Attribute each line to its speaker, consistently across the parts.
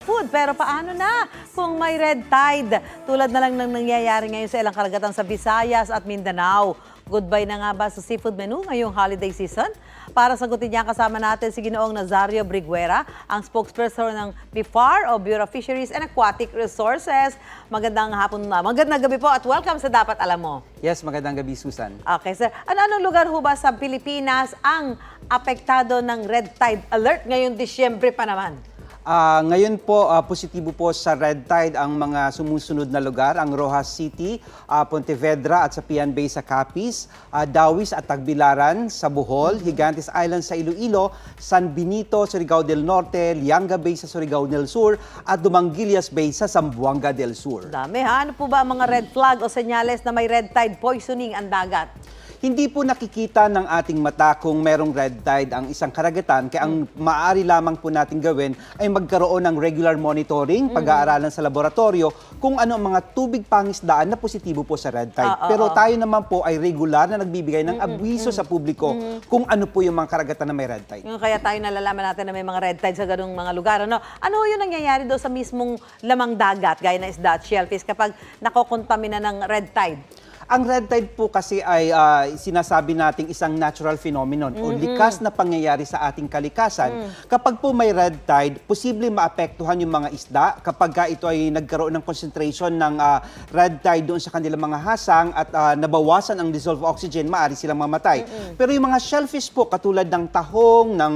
Speaker 1: food. Pero paano na kung may red tide? Tulad na lang ng nangyayari ngayon sa ilang karagatan sa Visayas at Mindanao. Goodbye na nga ba sa seafood menu ngayong holiday season? Para sagutin niya, kasama natin si Ginoong Nazario Briguera, ang spokesperson ng BIFAR o Bureau of Fisheries and Aquatic Resources. Magandang hapon na. Magandang gabi po at welcome sa Dapat Alam Mo.
Speaker 2: Yes, magandang gabi, Susan.
Speaker 1: Okay, sir. Anong lugar ho ba sa Pilipinas ang apektado ng red tide alert ngayong Disyembre pa naman?
Speaker 2: Ngayon po, positibo po sa red tide ang mga sumusunod na lugar, ang Rojas City, Pontevedra at sa Pian Bay sa Capiz, Dawis at Tagbilaran sa Bohol, Gigantes Island sa Iloilo, San Benito, Surigao del Norte, Lianga Bay sa Surigao del Sur at Dumanguillas Bay sa Zamboanga del Sur.
Speaker 1: Dami ha. Ano po ba ang mga red flag o senyales na may red tide poisoning ang dagat?
Speaker 2: Hindi po nakikita ng ating mata kung merong red tide ang isang karagatan, kaya ang maaari lamang po natin gawin ay magkaroon ng regular monitoring, pag-aaralan sa laboratorio kung ano ang mga tubig pangisdaan na positibo po sa red tide. Pero tayo naman po ay regular na nagbibigay ng abwiso sa publiko kung ano po yung mga karagatan na may red tide.
Speaker 1: Kaya tayo nalalaman natin na may mga red tide sa ganung mga lugar. Ano yung nangyayari doon sa mismong lamang dagat, gaya na isda at shellfish, kapag nakokontamina ng red tide?
Speaker 2: Ang red tide po kasi ay sinasabi nating isang natural phenomenon o likas na pangyayari sa ating kalikasan. Kapag po may red tide, posibleng maapektuhan yung mga isda kapag ito ay nagkaroon ng concentration ng red tide doon sa kanilang mga hasang at nabawasan ang dissolved oxygen, maaari silang mamatay. Pero yung mga shellfish po, katulad ng tahong, ng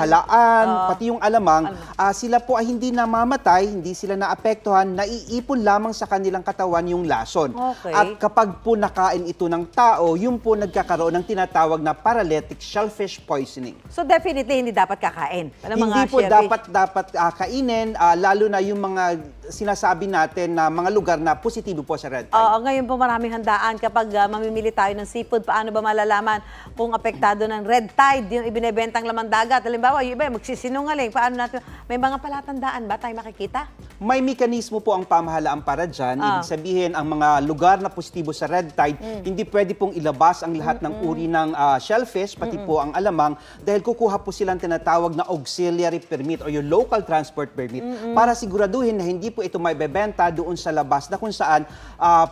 Speaker 2: halaan, pati yung alamang, sila po ay hindi namamatay, hindi sila naapektuhan, naiipon lamang sa kanilang katawan yung lason.
Speaker 1: Okay.
Speaker 2: At kapag po nakain ito ng tao, yun po nagkakaroon ng tinatawag na paralytic shellfish poisoning.
Speaker 1: So definitely hindi dapat kakain.
Speaker 2: Hindi po dapat kainin, lalo na yung mga sinasabi natin na mga lugar na positibo po sa red tide.
Speaker 1: Ngayon po maraming handaan kapag mamimili tayo ng seafood. Paano ba malalaman kung apektado ng red tide yung ibinebentang lamang dagat? Halimbawa, yung iba magsisinungaling. Paano natin? May mga palatandaan ba tayo makikita?
Speaker 2: May mekanismo po ang pamahalaan para dyan. Ibig sabihin, ang mga lugar na positibo sa red tide, hindi pwede pong ilabas ang lahat ng uri ng shellfish, pati po ang alamang, dahil kukuha po silang tinatawag na auxiliary permit o yung local transport permit para siguraduhin na hindi po ito may bebenta doon sa labas na kung saan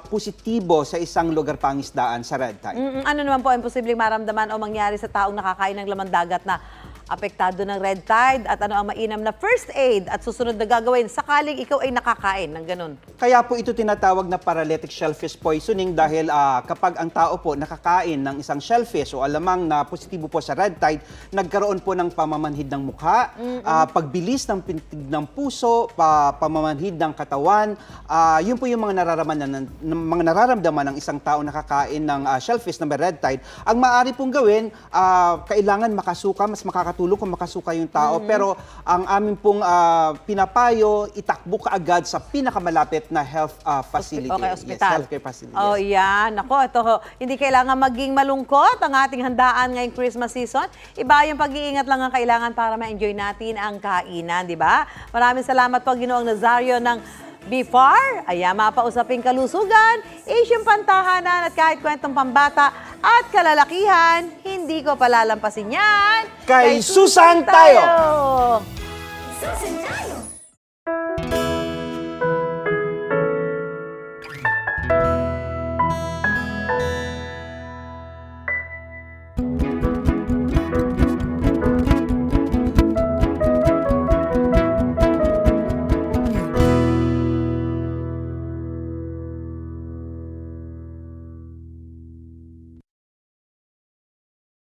Speaker 2: positibo sa isang lugar pangisdaan sa red tide.
Speaker 1: Ano naman po ang posibleng maramdaman o mangyari sa taong nakakain ng lamang dagat na apektado ng red tide, at ano ang mainam na first aid at susunod na gagawin sakaling ikaw ay nakakain ng ganun?
Speaker 2: Kaya po ito tinatawag na paralytic shellfish poisoning dahil kapag ang tao po nakakain ng isang shellfish o alamang na positibo po sa red tide, nagkaroon po ng pamamanhid ng mukha, pagbilis ng pintig ng puso, pamamanhid ng katawan. Yun po yung mga nararamdaman ng isang tao nakakain ng shellfish na may red tide. Ang maaari pong gawin, kailangan makasuka, mas makakatulong kung makasuka yung tao. Pero ang amin pong pinapayo, itakbo ka agad sa pinakamalapit na health facility.
Speaker 1: Okay, ospital.
Speaker 2: Yes, healthcare facility.
Speaker 1: Oh, yan. Ako, ito, hindi kailangan maging malungkot ang ating handaan ngayong Christmas season. Iba yung pag-iingat lang ang kailangan para ma-enjoy natin ang kainan, di ba? Maraming salamat po, Ginoong Nazario ng BIFAR. Ayan, mapausaping kalusugan, Asian pantahanan at kahit kwentong pambata at kalalakihan. Hindi ko palalampasin yan.
Speaker 2: Kay Susan tayo!
Speaker 3: Susan tayo!